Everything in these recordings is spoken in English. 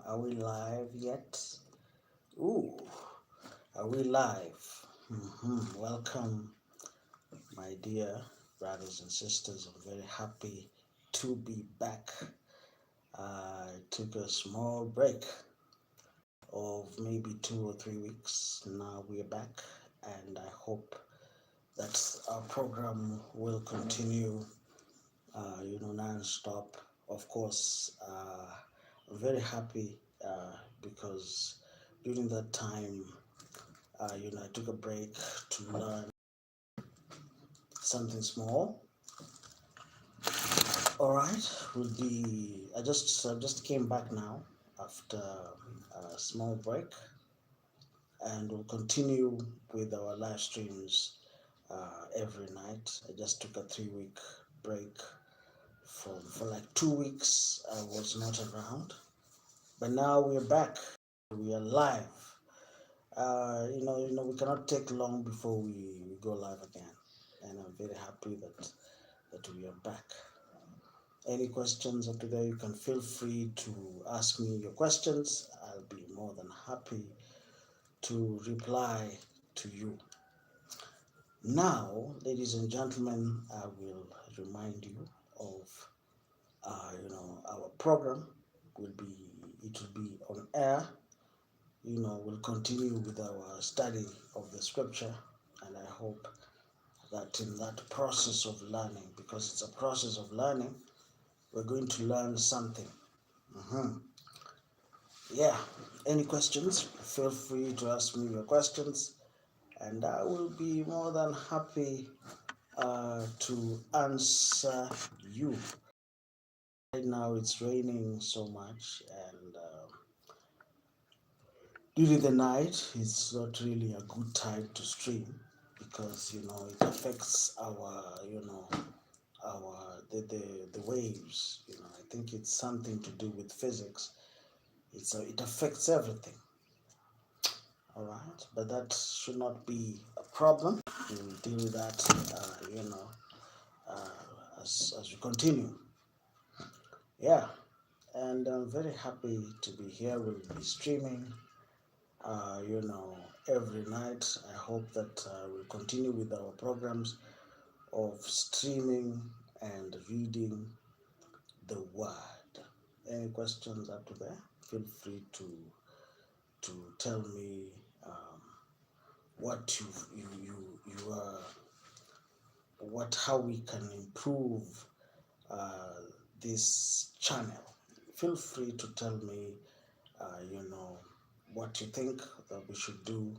Are we live yet? Ooh, are we live? Welcome, my dear brothers and sisters. I'm very happy to be back. I took a small break of maybe 2 or 3 weeks. Now we're back, and I hope that our program will continue, non-stop. Of course, I'm very happy because during that time, I took a break to learn something small. All right, will be. I just came back now after a small break, and we'll continue with our live streams every night. I just took a 3 week break for like 2 weeks. I was not around, but now we're back. We are live. We cannot take long before we go live again, and I'm very happy that we are back. Any questions up to there, you can feel free to ask me your questions. I'll be more than happy to reply to you. Now, ladies and gentlemen, I will remind you of our program. It will be on air. We'll continue with our study of the scripture, and I hope that in that process of learning, because it's a process of learning, we're going to learn something. Yeah. Any questions? Feel free to ask me your questions, and I will be more than happy to answer you. Right now, it's raining so much, and during the night, it's not really a good time to stream because it affects our the waves. I think it's something to do with physics. It affects everything. All right, but that should not be a problem. We'll deal with that, as we continue. Yeah, and I'm very happy to be here. We'll be streaming, every night. I hope that we'll continue with our programs of streaming and reading the Word. Any questions up to there? Feel free to tell me what you are, how we can improve this channel. Feel free to tell me, what you think that we should do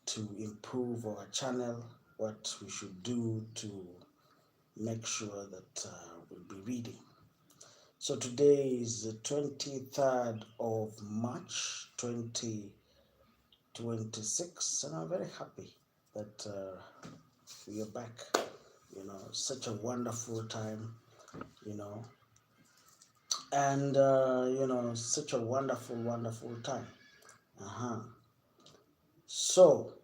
to improve our channel, what we should do to make sure that we'll be reading. So today is the 23rd of March 2026, and I'm very happy that we are back. Such a wonderful time, and such a wonderful time. So,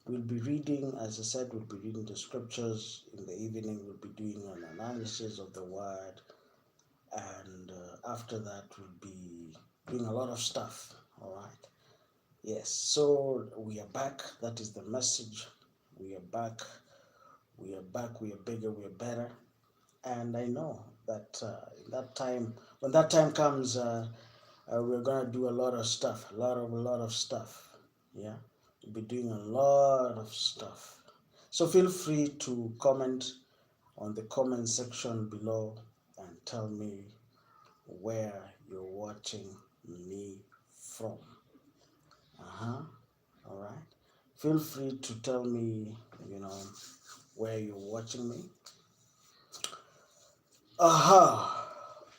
we'll be reading, as I said, we'll be reading the scriptures. In the evening, we'll be doing an analysis of the Word, and after that, we'll be doing a lot of stuff. All right. Yes. So we are back. That is the message. We are back. We are back. We are bigger. We are better. And I know that when that time comes, we're gonna do a lot of stuff. A lot of stuff. Yeah. We'll be doing a lot of stuff. So feel free to comment on the comment section below and tell me where you're watching me from. All right. Feel free to tell me, where you're watching me.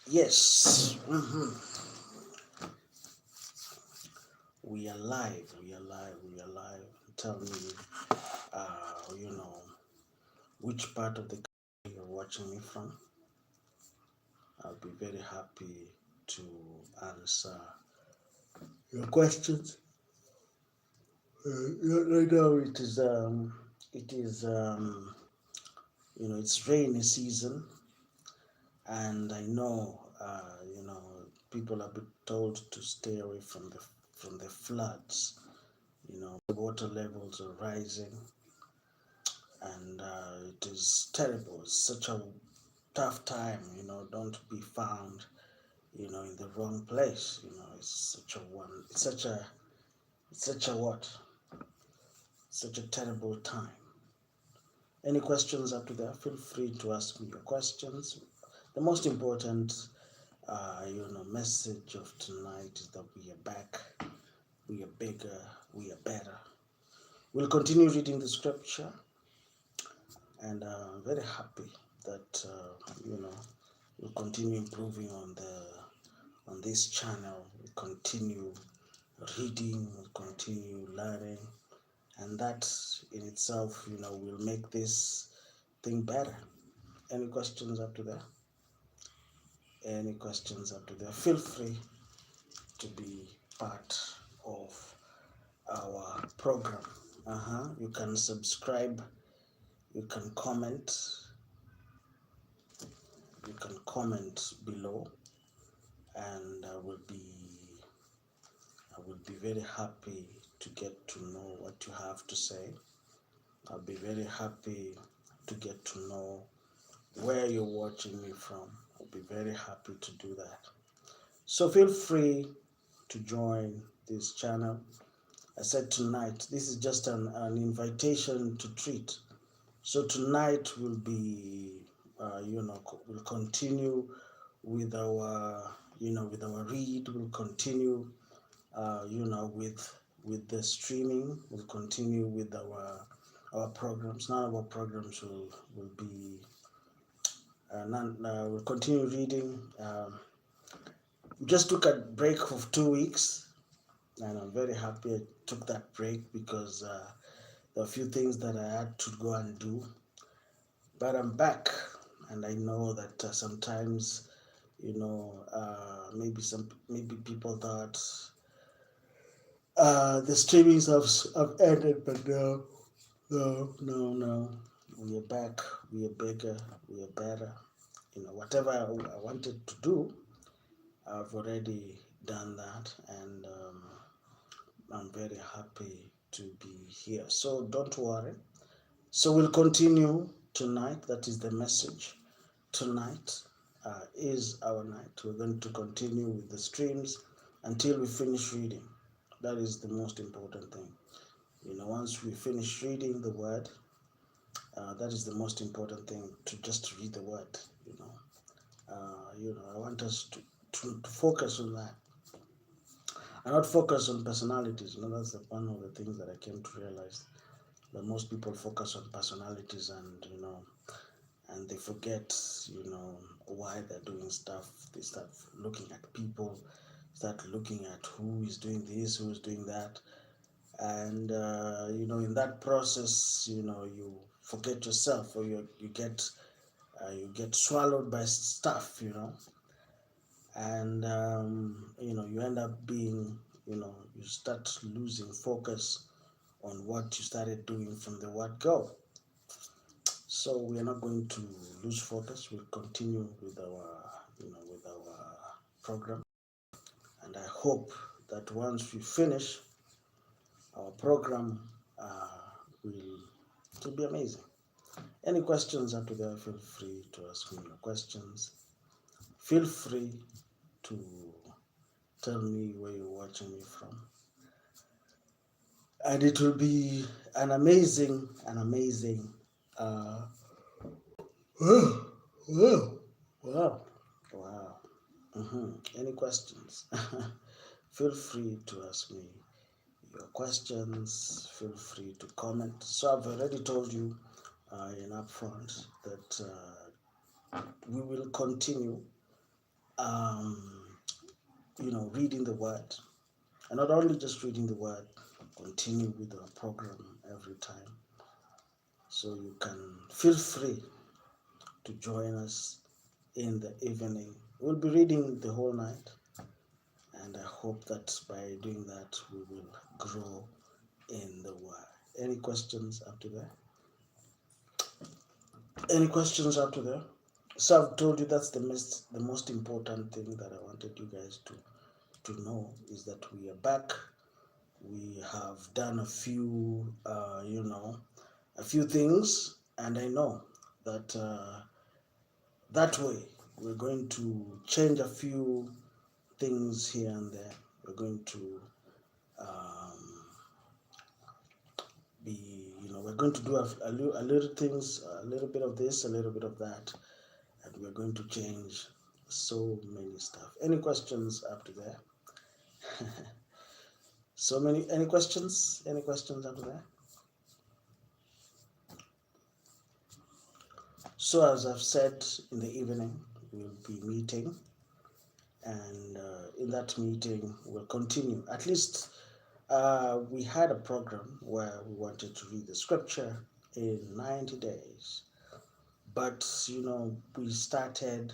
Yes. We are live. We are live. We are live. Tell me, which part of the country you're watching me from. I'll be very happy to answer your questions. Right now it's rainy season, and I know people have been told to stay away from the floods. The water levels are rising, and it is terrible. It's such a tough time. Don't be found, in the wrong place. It's such a what? Such a terrible time. Any questions up to there? Feel free to ask me your questions. The most important, message of tonight is that we are back, we are bigger, we are better. We'll continue reading the scripture, and I'm very happy that we'll continue improving on this channel. We'll continue reading, we'll continue learning, and that in itself, will make this thing better. Any questions up to there? Any questions up to there? Feel free to be part of our program. You can subscribe, you can comment below, and I will be very happy to get to know what you have to say. I'll be very happy to get to know where you're watching me from. I'll be very happy to do that. So feel free to join this channel. I said tonight, this is just an invitation to treat. So tonight will be, we'll continue with our, with our read. We'll continue, with the streaming. We'll continue with our programs. None of our programs will be. We'll continue reading. We just took a break of 2 weeks, and I'm very happy I took that break because there are a few things that I had to go and do. But I'm back, and I know that sometimes, maybe people thought the streamings have ended, but no. We are back. We are bigger. We are better. Whatever I wanted to do, I've already done that, and I'm very happy to be here. So don't worry. So we'll continue tonight. That is the message. Tonight is our night. We're going to continue with the streams until we finish reading. That is the most important thing. Once we finish reading the word, that is the most important thing, to just read the word. I want us to focus on that, and not focus on personalities. That's one of the things that I came to realize, that most people focus on personalities, and they forget, why they're doing stuff. They start looking at people, start looking at who is doing this, who is doing that, and in that process, you forget yourself, or you get swallowed by stuff, and you end up being, you start losing focus on what you started doing from the word go. So we are not going to lose focus. We'll continue with our program, and I hope that once we finish our program, will be amazing. Any questions after that? Feel free to ask me your questions. Feel free to tell me where you're watching me from, and it will be an amazing. Wow. Any questions? Feel free to ask me your questions. Feel free to comment. So I've already told you in upfront that we will continue, reading the word, and not only just reading the word, continue with our program every time. So you can feel free to join us in the evening. We'll be reading the whole night, and I hope that by doing that we will grow in the word. Any questions up to there? Any questions up to there? So I've told you that's the most important thing that I wanted you guys to know is that we are back. We have done a few things, and I know that that way we're going to change a few things here and there. We're going to um, we're going to do a little things, a little bit of this, a little bit of that, and we're going to change so many stuff. Any questions up to there? Any questions? Any questions up to there? So as I've said, in the evening we'll be meeting, and in that meeting we'll continue. At least we had a program where we wanted to read the scripture in 90 days, but we started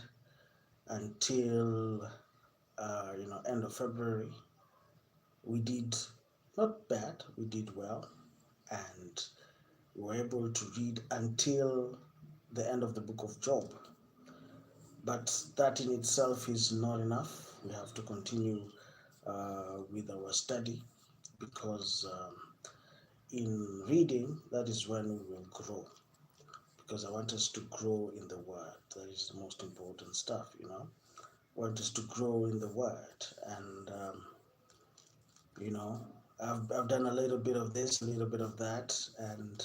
until end of February. We did not bad, we did well, and we were able to read until the end of the book of Job. But that in itself is not enough. We have to continue with our study, because in reading, that is when we will grow. Because I want us to grow in the Word. That is the most important stuff. I want us to grow in the Word. And, you know, I've done a little bit of this, a little bit of that. And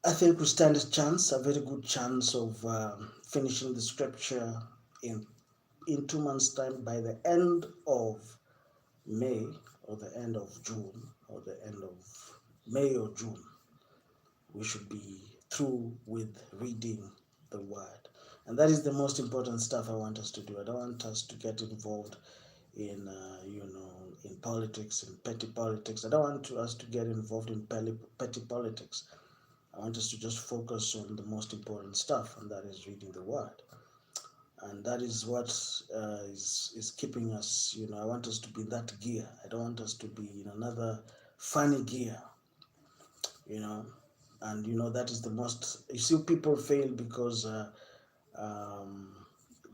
I think we stand a chance, a very good chance of finishing the scripture in 2 months' time, by the end of May, or the end of June, or the end of May or June. We should be through with reading the Word. And that is the most important stuff I want us to do. I don't want us to get involved in, in politics, in petty politics. I don't want us to get involved in petty politics. I want us to just focus on the most important stuff, and that is reading the Word. And that is what is keeping us. I want us to be in that gear. I don't want us to be in another funny gear. And that is the most. You see, people fail because um,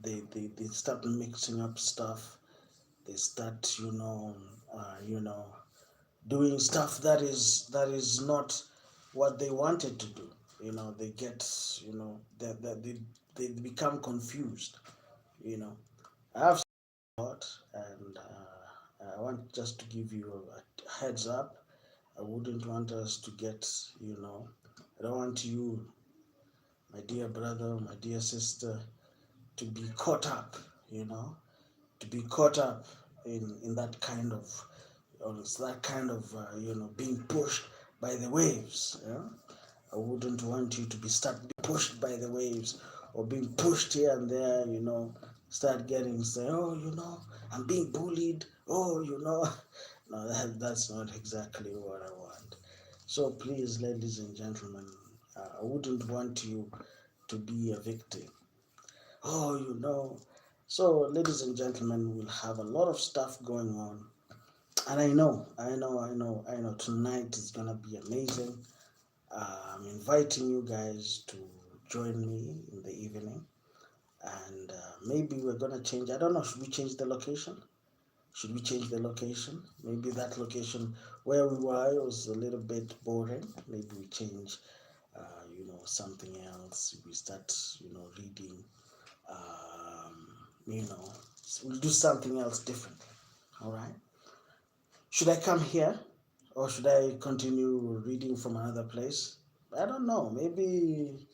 they start mixing up stuff. They start doing stuff that is not what they wanted to do. They get they become confused. I have thought, and I want just to give you a heads up. I wouldn't want us to get, I don't want you, my dear brother, my dear sister, to be caught up, to be caught up in that kind of, or it's that kind of, being pushed by the waves. I wouldn't want you to be pushed by the waves, or being pushed here and there, start getting, say, oh, I'm being bullied. Oh, no, that's not exactly what I want. So please, ladies and gentlemen, I wouldn't want you to be a victim. Oh, So, ladies and gentlemen, we'll have a lot of stuff going on. And I know, tonight is going to be amazing. I'm inviting you guys to join me in the evening. And maybe we're going to change. I don't know, should we change the location? Should we change the location? Maybe that location where we were was a little bit boring. Maybe we change, something else. We start, reading. We'll do something else different. All right. Should I come here, or should I continue reading from another place? I don't know. Maybe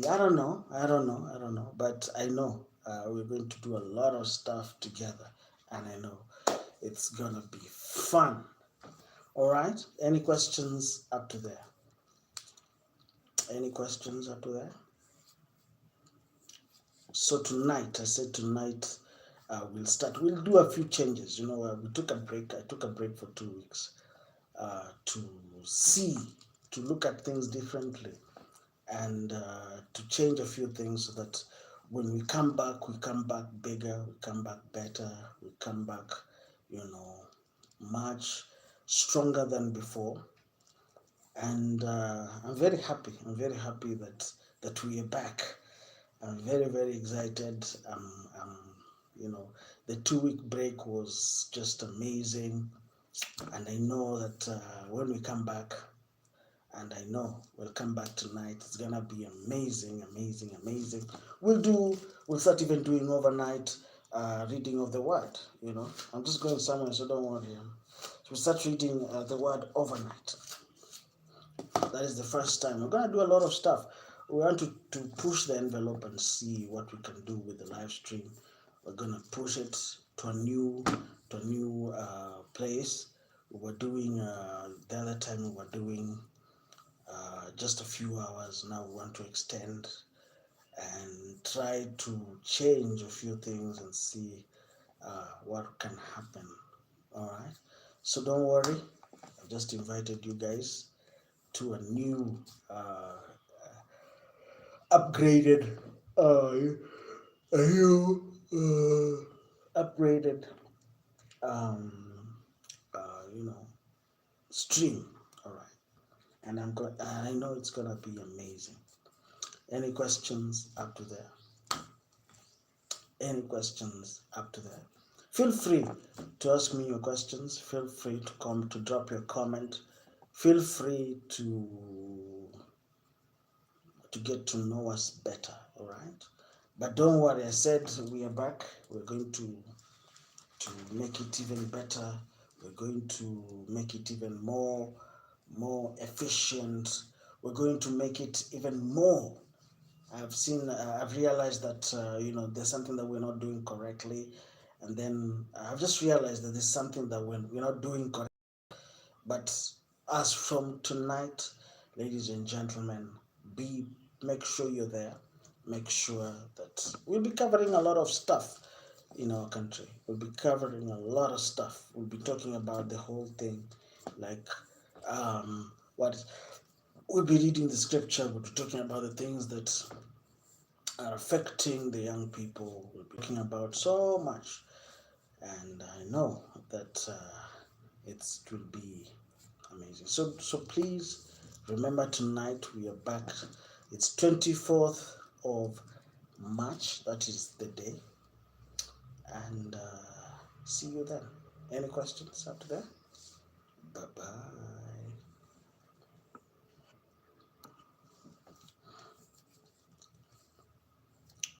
I don't know. But I know we're going to do a lot of stuff together, and I know it's gonna be fun. All right. Any questions up to there? Any questions up to there? So tonight, I said tonight, we'll start. We'll do a few changes. We took a break. I took a break for 2 weeks to to look at things differently, and to change a few things, so that when we come back bigger, we come back better, we come back, much stronger than before. And I'm very happy. I'm very happy that that we are back. I'm very, very excited. You know, the 2 week break was just amazing, and I know that when we come back, and I know we'll come back tonight. It's gonna be amazing, amazing, amazing. We'll start even doing overnight reading of the word. You know, I'm just going somewhere, so don't worry. So we'll start reading the word overnight. That is the first time. We're gonna do a lot of stuff. We want to push the envelope and see what we can do with the live stream. We're gonna push it to a new place. We were doing the other time we were doing just a few hours. Now we want to extend and try to change a few things and see what can happen. All right. So don't worry. I've just invited you guys to a new upgraded, a new upgraded, um, you know, stream. All right. And I know it's gonna be amazing. Any questions up to there? Any questions up to there? Feel free to ask me your questions. Feel free to come to drop your comment. Feel free to get to know us better. All right. But don't worry. I said we are back. We're going to make it even better. We're going to make it even more efficient. We're going to make it even more. I've realized that there's something that we're not doing correctly, and then I've just realized that there's something that we're not doing correctly. But as from tonight, ladies and gentlemen, be make sure you're there. Make sure that we'll be covering a lot of stuff in our country. We'll be covering a lot of stuff. We'll be talking about the whole thing, like what we'll be reading the scripture. We'll be talking about the things that are affecting the young people. We'll be talking about so much, and I know that it will be amazing. So please remember, tonight we are back. It's 24th of March. That is the day, and see you then. Any questions after that? Bye bye.